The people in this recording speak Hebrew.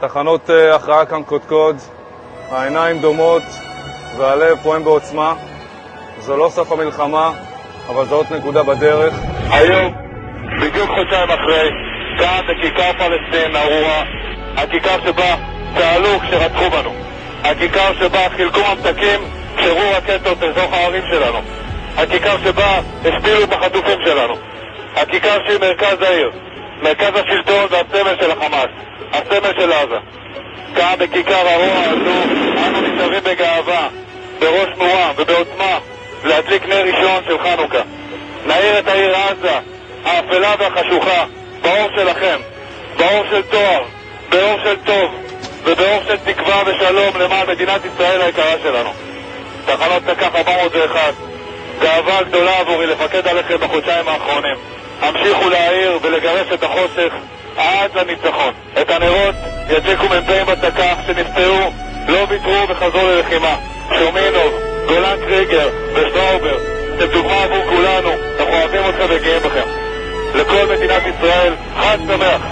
תחנות הכרעה כאן קודקוד, העיניים דומות והלב פועם בעוצמה. זו לא סוף המלחמה, אבל זו עוד נקודה בדרך. היום, בדיוק חודשיים אחרי, כאן בכיכר פלסטין, ארורה, הכיכר שבה צהלו כשרצחו בנו, הכיכר שבה חילקו ממתקים כשרו רקטות לתוך הערים שלנו, הכיכר שבה השפילו בחטופים שלנו, הכיכר שהיא מרכז העיר, מרכז השלטון והסמל של החמאס, הסמל של עזה. כאן בכיכר ארורה הזו אנו ניצבים בגאווה, בראש מורם ובעוצמה להדליק נר ראשון של חנוכה. נאיר את העיר עזה, האפלה והחשוכה, באור שלכם, באור של תואר, באור של טוב ובאור של תקווה ושלום למען מדינת ישראל היקרה שלנו. תחנות תק"ח 401, גאווה גדולה עבורי לפקד עליכם בחודשיים האחרונים. המשיכו להעיר ולגרש את החושך עד לניצחון. את הנרות ידליקו מ"פים בתק"ח שנפצעו, לא ויתרו וחזרו ללחימה. שומינוב, גולן קריגר ושטראובר, אתם דוגמה עבור כולנו, אנחנו אוהבים אתכם וגאים בכם. לכל מדינת ישראל, חג שמח.